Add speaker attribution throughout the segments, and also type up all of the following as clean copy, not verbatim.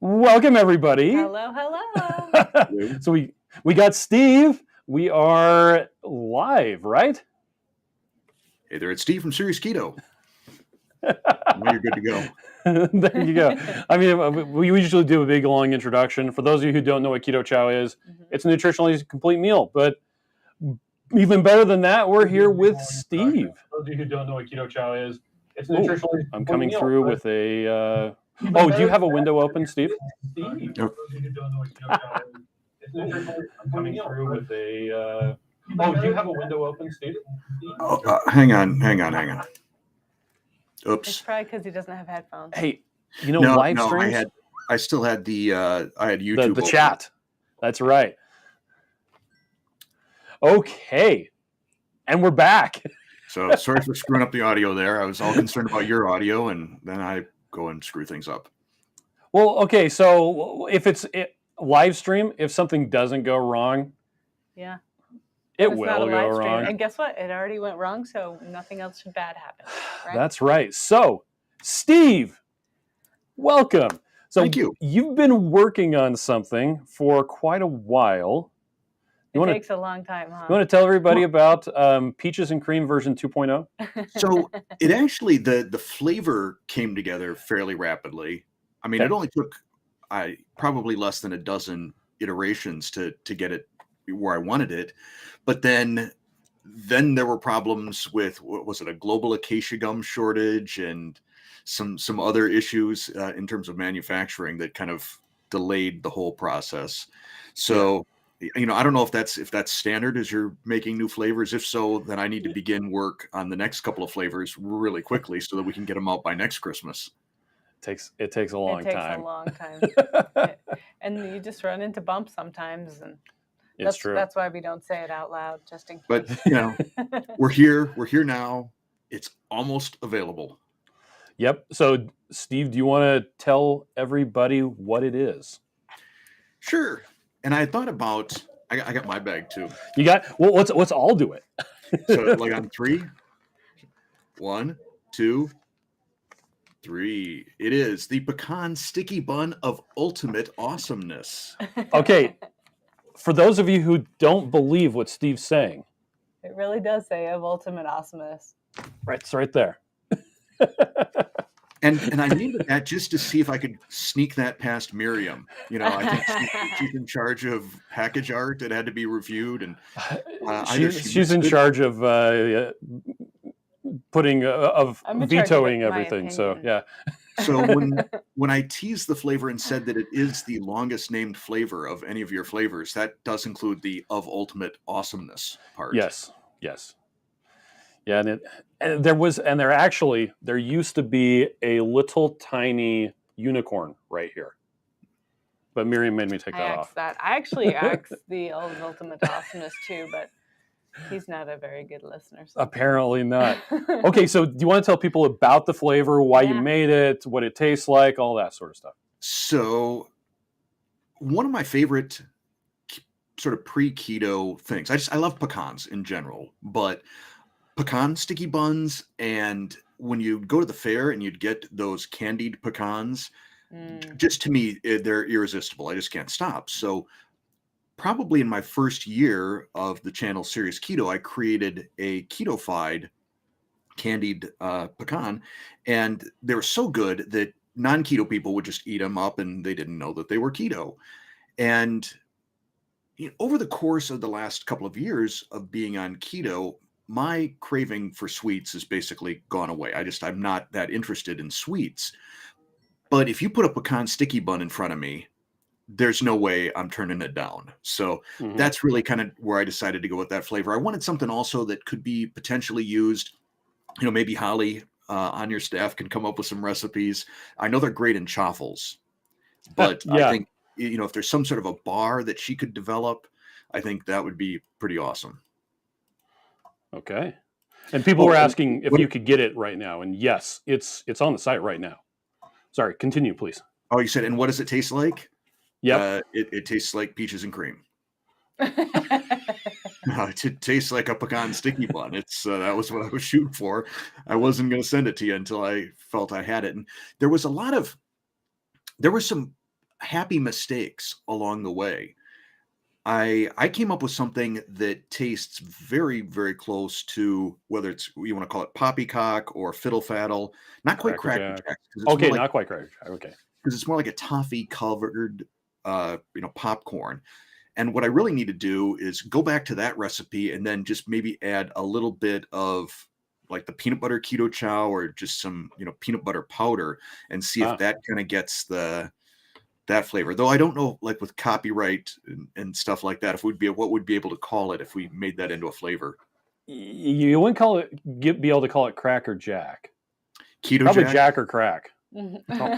Speaker 1: Welcome, everybody.
Speaker 2: Hello, hello.
Speaker 1: So we got Steve. We are live, right?
Speaker 3: Hey there, it's Steve from Serious Keto. Now you're good to go.
Speaker 1: There you go. I mean, we usually do a big, long introduction. For those of you who don't know what Keto Chow is, it's a nutritionally complete meal. But even better than that, we're here with Steve. For those of you who don't know what Keto Chow is, it's a nutritionally
Speaker 3: I'm
Speaker 1: coming through with a... Oh, do you have a window open, Steve?
Speaker 3: Yep.
Speaker 1: I'm coming through with a... Oh, do you have a window open, Steve?
Speaker 3: Oh, hang on.
Speaker 2: It's
Speaker 3: Oops.
Speaker 2: probably because he doesn't have headphones.
Speaker 1: Hey, live
Speaker 3: No,
Speaker 1: streams?
Speaker 3: I still had I had YouTube
Speaker 1: The
Speaker 3: open.
Speaker 1: chat. That's right. Okay. And we're back.
Speaker 3: So sorry for screwing up the audio there. I was all concerned about your audio, and then I go and screw things up.
Speaker 1: Well, okay, so if it's live stream, if something doesn't go wrong,
Speaker 2: Yeah.
Speaker 1: it
Speaker 2: It's
Speaker 1: will
Speaker 2: not a
Speaker 1: go
Speaker 2: live stream.
Speaker 1: wrong.
Speaker 2: And guess what? It already went wrong, so nothing else should bad happen. Right?
Speaker 1: That's right. So, Steve, welcome. So
Speaker 3: Thank you.
Speaker 1: You've been working on something for quite a while.
Speaker 2: It takes a long time, huh?
Speaker 1: You want to tell everybody about Peaches and Cream version 2.0?
Speaker 3: So it actually, the flavor came together fairly rapidly. I mean,
Speaker 1: Okay.
Speaker 3: It only took probably less than a dozen iterations to get it where I wanted it. But then there were problems with, what was it, a global acacia gum shortage and some other issues in terms of manufacturing that kind of delayed the whole process. So, I don't know if that's standard as you're making new flavors. If so, then I need to begin work on the next couple of flavors really quickly so that we can get them out by next Christmas.
Speaker 1: It takes a long time.
Speaker 2: It takes a long time. And you just run into bumps sometimes, and
Speaker 1: It's true.
Speaker 2: That's why we don't say it out loud, just in case.
Speaker 3: But we're here now. It's almost available.
Speaker 1: Yep. So, Steve, do you want to tell everybody what it is?
Speaker 3: Sure. And I thought about, I got my bag too.
Speaker 1: You got, well, let's all do it.
Speaker 3: So like on 3, 1, 2, 3. It is the Pecan Sticky Bun of ultimate awesomeness.
Speaker 1: Okay. For those of you who don't believe what Steve's saying.
Speaker 2: It really does say of ultimate awesomeness.
Speaker 1: Right. It's right there.
Speaker 3: And I needed that just to see if I could sneak that past Miriam. I think she's in charge of package art. It had to be reviewed, and
Speaker 1: she's in charge of vetoing everything. So yeah.
Speaker 3: So when I teased the flavor and said that it is the longest named flavor of any of your flavors, that does include the of ultimate awesomeness part.
Speaker 1: Yes. Yeah, and there used to be a little tiny unicorn right here, but Miriam made me take that off.
Speaker 2: I actually asked the of ultimate awesomeness too, but he's not a very good listener.
Speaker 1: Apparently not. Okay, so do you want to tell people about the flavor, why you made it, what it tastes like, all that sort of stuff?
Speaker 3: So one of my favorite sort of pre-keto things, I love pecans in general, but pecan sticky buns, and when you go to the fair and you'd get those candied pecans, just to me, they're irresistible. I just can't stop. So probably in my first year of the channel Serious Keto, I created a keto-fied candied pecan, and they were so good that non-keto people would just eat them up, and they didn't know that they were keto. And over the course of the last couple of years of being on keto, my craving for sweets has basically gone away. I'm not that interested in sweets. But if you put a pecan sticky bun in front of me, there's no way I'm turning it down. So that's really kind of where I decided to go with that flavor. I wanted something also that could be potentially used, maybe Holly on your staff can come up with some recipes. I know they're great in chaffles, but I think, if there's some sort of a bar that she could develop, I think that would be pretty awesome.
Speaker 1: Okay. And people were asking if you could get it right now. And yes, it's on the site right now. Sorry, continue, please.
Speaker 3: Oh, you said, and what does it taste like?
Speaker 1: Yeah.
Speaker 3: It tastes like peaches and cream. It tastes like a pecan sticky bun. That was what I was shooting for. I wasn't going to send it to you until I felt I had it. And there was some happy mistakes along the way. I came up with something that tastes very, very close to, whether it's, you want to call it poppycock or fiddle faddle, not quite
Speaker 1: Cracker
Speaker 3: Cracker
Speaker 1: Jack.
Speaker 3: Jacks,
Speaker 1: Okay, not quite Cracker Jack. Okay.
Speaker 3: because it's more like a toffee covered, popcorn. And what I really need to do is go back to that recipe and then just maybe add a little bit of like the peanut butter keto chow or just some, peanut butter powder and see if
Speaker 1: Ah.
Speaker 3: that kind of gets that flavor. Though I don't know, like with copyright and stuff like that, if what would be able to call it if we made that into a flavor.
Speaker 1: You wouldn't be able to call it Cracker Jack.
Speaker 3: Keto
Speaker 1: Probably
Speaker 3: Jack?
Speaker 1: Jack or Crack.
Speaker 3: How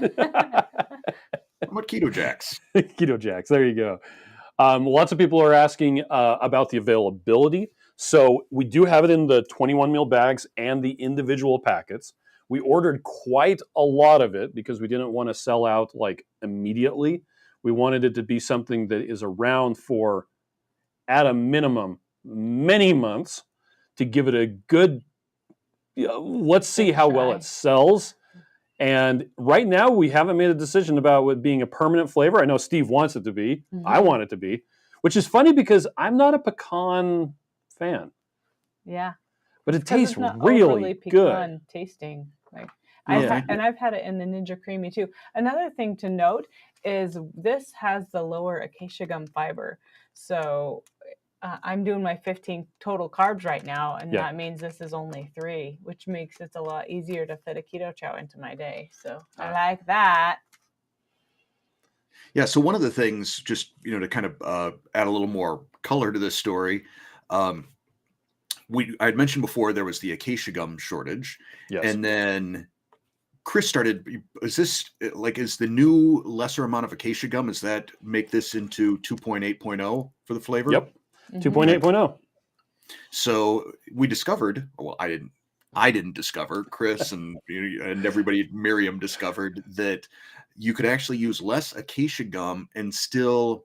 Speaker 3: about Keto Jacks?
Speaker 1: Keto Jacks. There you go. Lots of people are asking about the availability. So we do have it in the 21 meal bags and the individual packets. We ordered quite a lot of it because we didn't want to sell out like immediately. We wanted it to be something that is around for, at a minimum, many months to give it a good, let's see how well it sells. And right now we haven't made a decision about it being a permanent flavor. I know Steve wants it to be.
Speaker 2: Mm-hmm.
Speaker 1: I want it to be, which is funny because I'm not a pecan fan.
Speaker 2: Yeah.
Speaker 1: But it tastes really good.
Speaker 2: Tasting. Like
Speaker 1: Yeah.
Speaker 2: I've had it in the Ninja Creami too. Another thing to note is this has the lower acacia gum fiber. So I'm doing my 15 total carbs right now, and that means this is only 3, which makes it a lot easier to fit a keto chow into my day. So I like that.
Speaker 3: Yeah. So one of the things, just to kind of add a little more color to this story, I had mentioned before there was the acacia gum shortage, and then Chris started. Is the new lesser amount of acacia gum? Does that make this into 2.8.0 for the flavor?
Speaker 1: Yep. 2.8.0.
Speaker 3: So we discovered, well, I didn't discover, Chris and everybody at Miriam discovered that you could actually use less acacia gum and still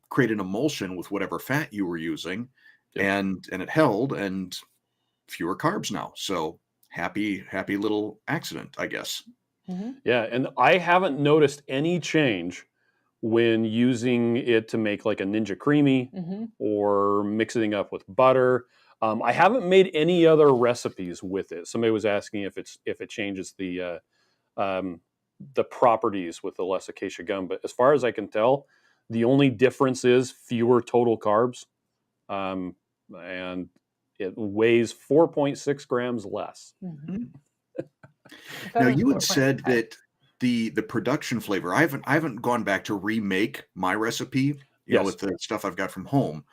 Speaker 3: create an emulsion with whatever fat you were using. Yep. And it held, and fewer carbs now. So happy little accident, I guess.
Speaker 2: Mm-hmm.
Speaker 1: Yeah. And I haven't noticed any change when using it to make like a Ninja Creami or mixing it up with butter. I haven't made any other recipes with it. Somebody was asking if it changes the properties with the less acacia gum, but as far as I can tell, the only difference is fewer total carbs, and it weighs 4.6 grams less.
Speaker 2: Mm-hmm.
Speaker 3: Now you had said that the production flavor, I haven't gone back to remake my recipe, with the stuff I've got from home,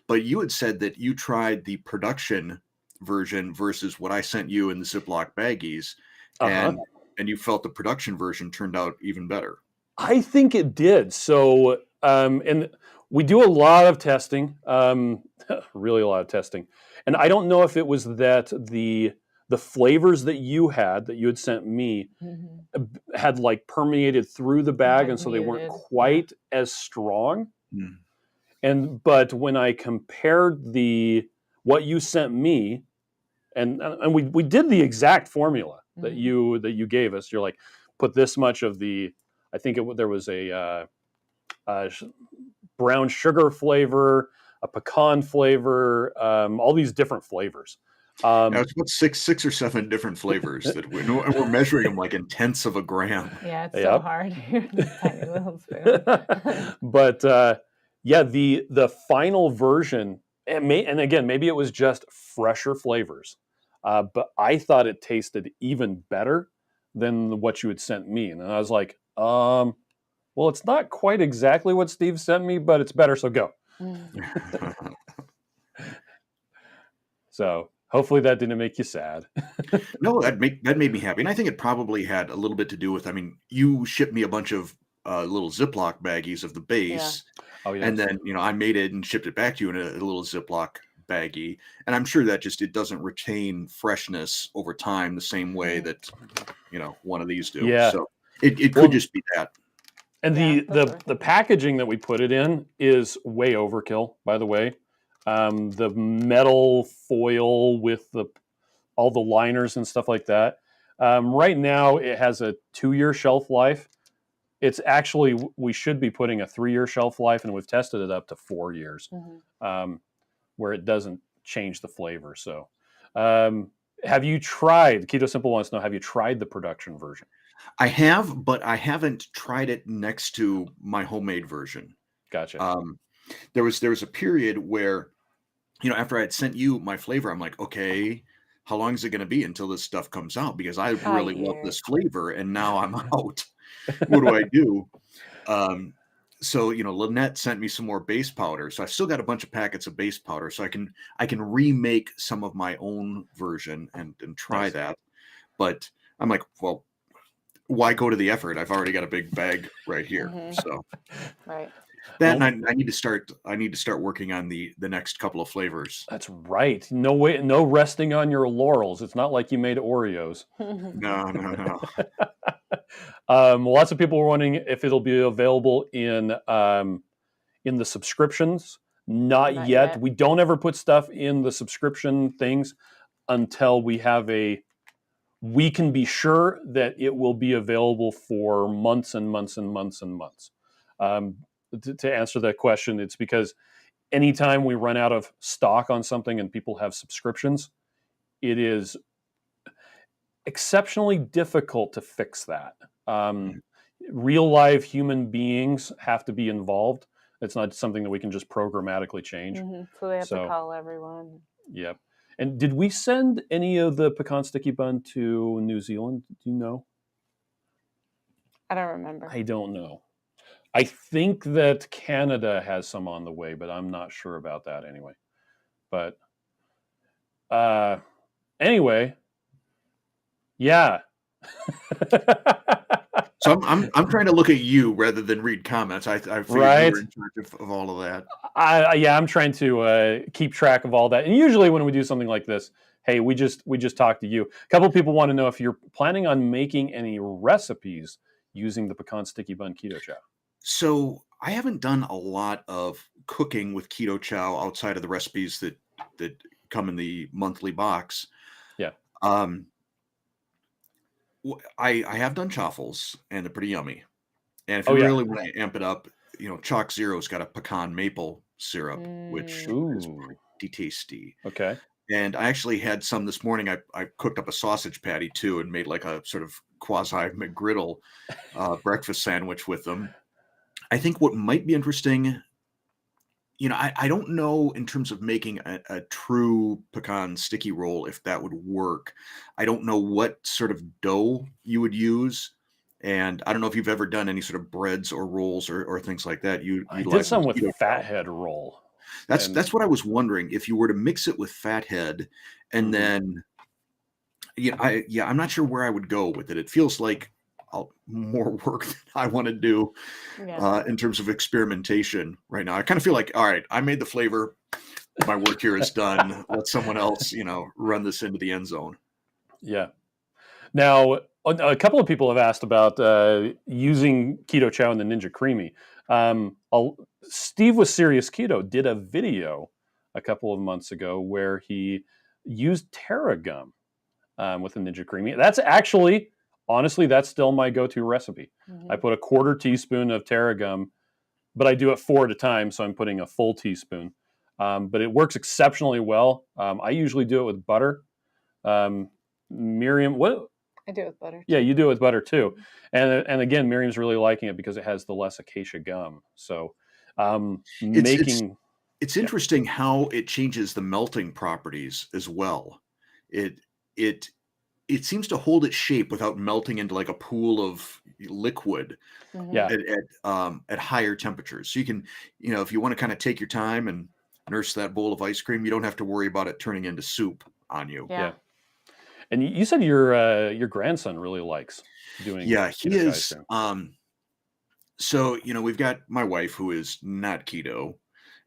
Speaker 3: but you had said that you tried the production version versus what I sent you in the Ziploc baggies, and you felt the production version turned out even better.
Speaker 1: I think it did. So, and we do a lot of testing, really a lot of testing, and I don't know if it was that the flavors that you had sent me had like permeated through the bag, and so they weren't quite as strong. But when I compared what you sent me, and we did the exact formula that you gave us. You're like, put this much of the, I think there was a brown sugar flavor, a pecan flavor, all these different flavors.
Speaker 3: It's about six or 7 different flavors that we're measuring them like in tenths of a gram.
Speaker 2: Yeah, it's so hard. This tiny little spoon.
Speaker 1: But the final version, and again, maybe it was just fresher flavors, but I thought it tasted even better than what you had sent me, and I was like, well, it's not quite exactly what Steve sent me, but it's better, so go. So hopefully that didn't make you sad.
Speaker 3: No, that made me happy, and I think it probably had a little bit to do with. I mean, you shipped me a bunch of little Ziploc baggies of the base, and then I made it and shipped it back to you in a little Ziploc baggie, and I'm sure that it doesn't retain freshness over time the same way that one of these do.
Speaker 1: Yeah.
Speaker 3: So it could just be that.
Speaker 1: And the packaging that we put it in is way overkill, by the way. The metal foil with all the liners and stuff like that. Right now, it has a 2-year shelf life. it's actually, we should be putting a 3-year shelf life, and we've tested it up to 4 years, where it doesn't change the flavor. So, have you tried, Keto Simple wants to know, have you tried the production version?
Speaker 3: I have, but I haven't tried it next to my homemade version.
Speaker 1: Gotcha.
Speaker 3: There was a period where, after I had sent you my flavor, I'm like, okay, how long is it going to be until this stuff comes out? Because I really love this flavor, and now I'm out. What do I do? So Lynette sent me some more base powder, so I've still got a bunch of packets of base powder, so I can remake some of my own version and try that. But I'm like, well, why go to the effort? I've already got a big bag right here. So
Speaker 2: right.
Speaker 3: that, and I need to start working on the next couple of flavors.
Speaker 1: That's right. No way, no resting on your laurels. It's not like you made Oreos.
Speaker 3: No.
Speaker 1: Lots of people were wondering if it'll be available in the subscriptions. Not yet. We don't ever put stuff in the subscription things until we can be sure that it will be available for months and months and months and months. To answer that question, it's because anytime we run out of stock on something and people have subscriptions, it is exceptionally difficult to fix that. Real live human beings have to be involved. It's not something that we can just programmatically change.
Speaker 2: So they have to call everyone.
Speaker 1: Yep. And did we send any of the Pecan Sticky Bun to New Zealand? Do you know?
Speaker 2: I don't remember.
Speaker 1: I don't know. I think that Canada has some on the way, but I'm not sure about that anyway. But anyway, yeah.
Speaker 3: So I'm trying to look at you rather than read comments. I figured you were in charge of all of that.
Speaker 1: I'm trying to keep track of all that. And usually when we do something like this, hey, we just talk to you. A couple of people want to know if you're planning on making any recipes using the Pecan Sticky Bun Keto Chow.
Speaker 3: So I haven't done a lot of cooking with Keto Chow outside of the recipes that come in the monthly box.
Speaker 1: Yeah.
Speaker 3: I have done chaffles, and they're pretty yummy. And if you really want to amp it up, Chalk Zero's got a pecan maple syrup, which is pretty tasty.
Speaker 1: Okay.
Speaker 3: And I actually had some this morning. I cooked up a sausage patty too and made like a sort of quasi McGriddle breakfast sandwich with them. I think what might be interesting, I don't know in terms of making a true pecan sticky roll, if that would work. I don't know what sort of dough you would use. And I don't know if you've ever done any sort of breads or rolls or things like that.
Speaker 1: I did some with Fathead roll.
Speaker 3: That's what I was wondering. If you were to mix it with Fathead and then, I'm not sure where I would go with it. It feels like more work than I want to do in terms of experimentation right now. I kind of feel like, all right, I made the flavor. My work here is done. Let someone else, run this into the end zone.
Speaker 1: Yeah. Now, a couple of people have asked about using Keto Chow in the Ninja Creami. Steve with Serious Keto did a video a couple of months ago where he used Tera gum with the Ninja Creami. That's actually, honestly, that's still my go-to recipe. I put a 1/4 teaspoon of Tera gum, but I do it 4 at a time, so I'm putting a full teaspoon. But it works exceptionally well. I usually do it with butter. Miriam, what?
Speaker 2: I do it with butter.
Speaker 1: Yeah, you do it with butter too. And again, Miriam's really liking it because it has the less acacia gum. So
Speaker 3: it's interesting how it changes the melting properties as well. It seems to hold its shape without melting into like a pool of liquid at higher temperatures. So you can, if you want to kind of take your time and nurse that bowl of ice cream, you don't have to worry about it turning into soup on you.
Speaker 1: Yeah. And you said your grandson really likes doing.
Speaker 3: Yeah, he is. So, we've got my wife who is not keto,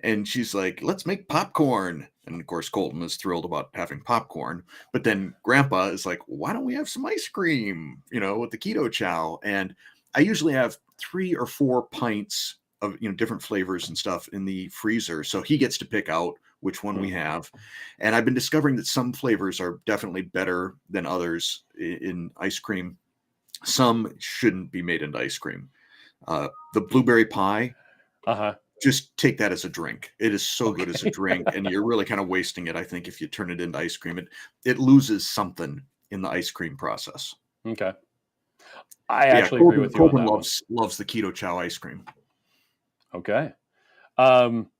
Speaker 3: and she's like, let's make popcorn. And of course, Colton is thrilled about having popcorn. But then Grandpa is like, why don't we have some ice cream, with the Keto Chow? And I usually have 3 or 4 pints of, different flavors and stuff in the freezer. So he gets to pick out which one we have. And I've been discovering that some flavors are definitely better than others in ice cream. Some shouldn't be made into ice cream. The blueberry pie,
Speaker 1: Uh-huh.
Speaker 3: just take that as a drink. It is so good as a
Speaker 1: Okay.
Speaker 3: drink, and you're really kind of wasting it, I think, if you turn it into ice cream. It loses something in the ice cream process.
Speaker 1: Okay. I
Speaker 3: But yeah,
Speaker 1: actually agree with you on
Speaker 3: Colton
Speaker 1: that one.
Speaker 3: loves the Keto Chow ice cream.
Speaker 1: Okay. Um,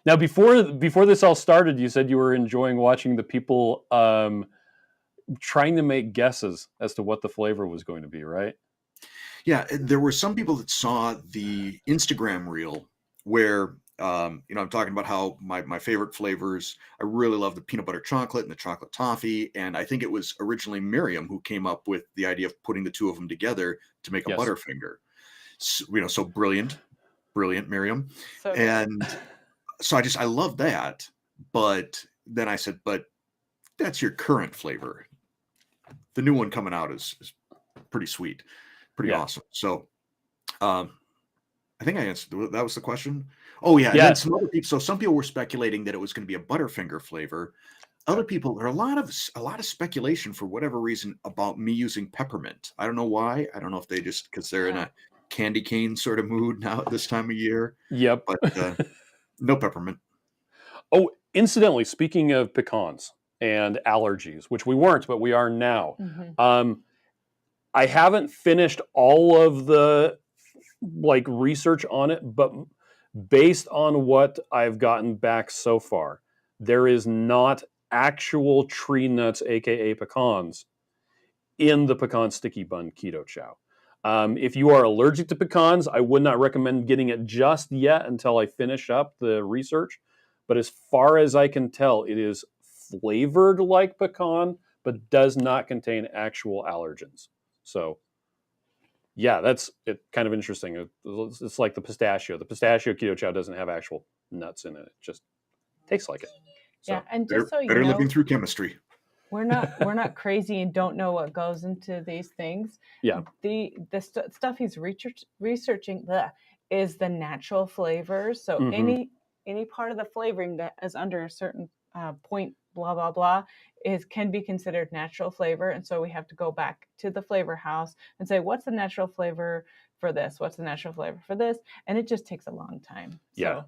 Speaker 1: now, before this all started, you said you were enjoying watching the people trying to make guesses as to what the flavor was going to be, right?
Speaker 3: Yeah, there were some people that saw the Instagram reel where I'm talking about how my favorite flavors. I really love the peanut butter chocolate and the chocolate toffee, and I think it was originally Miriam who came up with the idea of putting the two of them together to make a
Speaker 1: Yes.
Speaker 3: Butterfinger. So brilliant, Miriam.
Speaker 2: So good.
Speaker 3: And so I love that, but then I said, but that's your current flavor. The new one coming out is pretty sweet, pretty
Speaker 1: Yeah.
Speaker 3: awesome. So um, I think I answered that was the question. Oh yeah, and then
Speaker 1: Yeah.
Speaker 3: some other people. So some people were speculating that it was going to be a Butterfinger flavor. Other
Speaker 1: Okay.
Speaker 3: people, there are a lot of speculation for whatever reason about me using peppermint. I don't know why. I don't know if they just because they're in
Speaker 2: Oh.
Speaker 3: a candy cane sort of mood now at this time of year.
Speaker 1: Yep.
Speaker 3: But no peppermint.
Speaker 1: Oh, incidentally, speaking of pecans and allergies, which we weren't, but we are now.
Speaker 2: Mhm.
Speaker 1: I haven't finished all of the research on it, but based on what I've gotten back so far, there is not actual tree nuts, aka pecans, in the pecan sticky bun keto chow. If you are allergic to pecans, I would not recommend getting it just yet until I finish up the research. But as far as I can tell, it is flavored like pecan, but does not contain actual allergens. So, yeah, that's it. Kind of interesting. It's like the pistachio. The pistachio keto chow doesn't have actual nuts in it. It just tastes like it.
Speaker 2: Yeah,
Speaker 1: So,
Speaker 2: and just so you
Speaker 3: Better living
Speaker 2: know,
Speaker 3: through chemistry.
Speaker 2: we're not crazy and don't know what goes into these things.
Speaker 1: yeah.
Speaker 2: The stuff he's researching is the natural flavors. So
Speaker 1: Hmm.
Speaker 2: any part of the flavoring that is under a certain point, blah blah blah, can be considered natural flavor. And so we have to go back to the flavor house and say, what's the natural flavor for this? What's the natural flavor for this? And it just takes a long time.
Speaker 1: Yeah.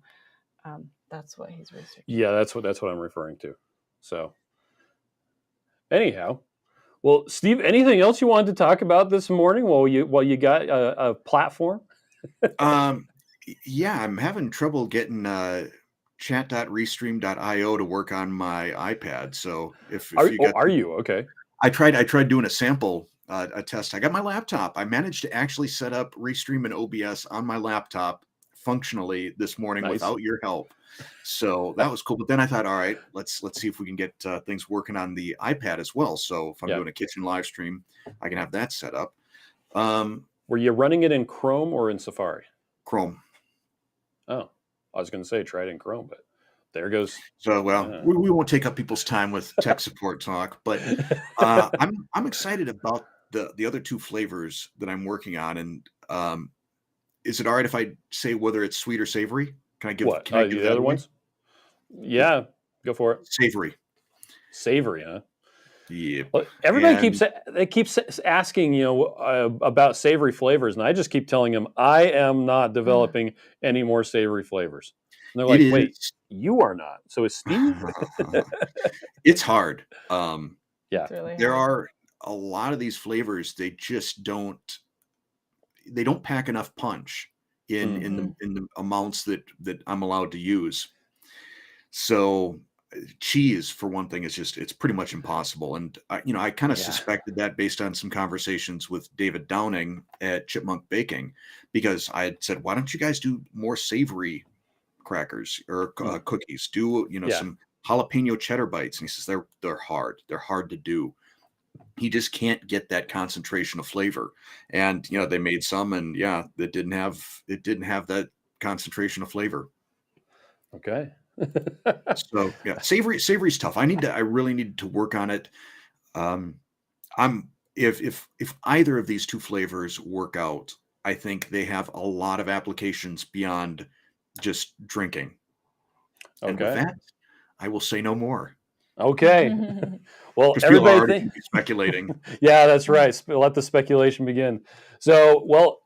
Speaker 2: So that's what he's researching.
Speaker 1: Yeah, that's what I'm referring to. So, anyhow, well, Steve, anything else you wanted to talk about this morning while you got a platform?
Speaker 3: Um, yeah, I'm having trouble getting chat.restream.io to work on my iPad. So if you got
Speaker 1: Are you okay?
Speaker 3: I tried doing a sample a test. I got my laptop. I managed to actually set up Restream and OBS on my laptop functionally this morning
Speaker 1: Nice.
Speaker 3: without your help. So that was cool. But then I thought, all right, let's see if we can get things working on the iPad as well. So if I'm
Speaker 1: Yeah.
Speaker 3: doing a kitchen live stream, I can have that set up. Um,
Speaker 1: Were you running it in Chrome or in Safari?
Speaker 3: Chrome.
Speaker 1: Oh, I was going to say try it in Chrome, but there goes.
Speaker 3: So well, we won't take up people's time with tech support talk, but I'm excited about the other two flavors that I'm working on. And is it all right if I say whether it's sweet or savory?
Speaker 1: What?
Speaker 3: Can I give
Speaker 1: The
Speaker 3: that
Speaker 1: other
Speaker 3: away?
Speaker 1: ones? Yeah, go for it.
Speaker 3: Savory.
Speaker 1: Savory, huh?
Speaker 3: Yep.
Speaker 1: Well, everybody
Speaker 3: And
Speaker 1: keeps asking, about savory flavors, and I just keep telling them I am not developing any more savory flavors. And they're
Speaker 3: it
Speaker 1: like, "Wait,
Speaker 3: is
Speaker 1: you are not? So is Steve?"
Speaker 3: it's hard.
Speaker 1: Yeah,
Speaker 2: It's really
Speaker 3: There
Speaker 2: hard.
Speaker 3: are a lot of these flavors, they just don't pack enough punch in
Speaker 2: Mhm.
Speaker 3: in the amounts that I'm allowed to use. So cheese for one thing is just it's pretty much impossible. And I kind of
Speaker 1: yeah,
Speaker 3: suspected that based on some conversations with David Downing at Chipmunk Baking, because I had said, why don't you guys do more savory crackers or
Speaker 1: mm,
Speaker 3: cookies? Do
Speaker 1: yeah,
Speaker 3: some jalapeno cheddar bites? And he says they're hard to do. He just can't get that concentration of flavor. And they made some, and yeah, it didn't have that concentration of flavor.
Speaker 1: okay,
Speaker 3: So yeah, savory's tough. I really need to work on it. Um, I'm if either of these two flavors work out, I think they have a lot of applications beyond just drinking. And with
Speaker 1: okay.
Speaker 3: that, I will say no more.
Speaker 1: Okay. Well,
Speaker 3: Because people are
Speaker 1: everybody
Speaker 3: already
Speaker 1: think.
Speaker 3: gonna be speculating.
Speaker 1: Yeah, that's right. Let the speculation begin. So, well,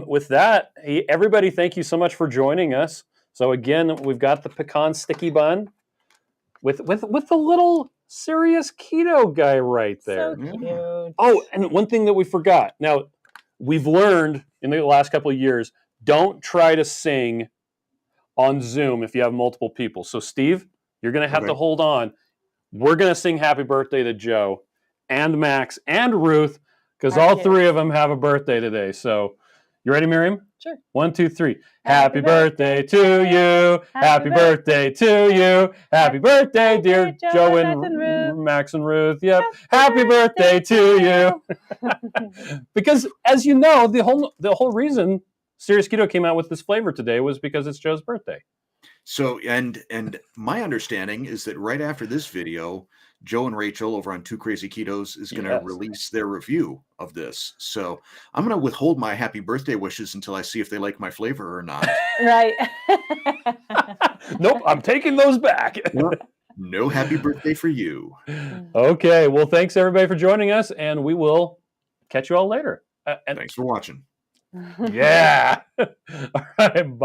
Speaker 1: with that, everybody, thank you so much for joining us. So again, we've got the pecan sticky bun with the little serious keto guy right there.
Speaker 2: So
Speaker 3: Yeah.
Speaker 2: cute.
Speaker 1: Oh, and one thing that we forgot. Now, we've learned in the last couple of years, don't try to sing on Zoom if you have multiple people. So, Steve, you're going to have to
Speaker 3: Okay.
Speaker 1: hold on. We're going to sing happy birthday to Joe and Max and Ruth because all
Speaker 2: Happy
Speaker 1: three of them have a birthday today. So, you ready, Miriam?
Speaker 2: Sure.
Speaker 1: 1, 2, 3.
Speaker 2: Happy
Speaker 1: Happy birthday to you. Happy birthday to you. Happy birthday, dear Joe and Max and Ruth. Yep. Happy birthday to you. Because as you know, the whole reason Serious Keto came out with this flavor today was because it's Joe's birthday.
Speaker 3: So, and my understanding is that right after this video, Joe and Rachel over on Two Crazy Ketos is going to
Speaker 1: Yes.
Speaker 3: release their review of this. So I'm going to withhold my happy birthday wishes until I see if they like my flavor or not.
Speaker 2: Right.
Speaker 1: Nope, I'm taking those back.
Speaker 3: No happy birthday for you.
Speaker 1: Okay, well, thanks everybody for joining us, and we will catch you all later.
Speaker 3: Thanks for watching.
Speaker 1: Yeah. All right, bye.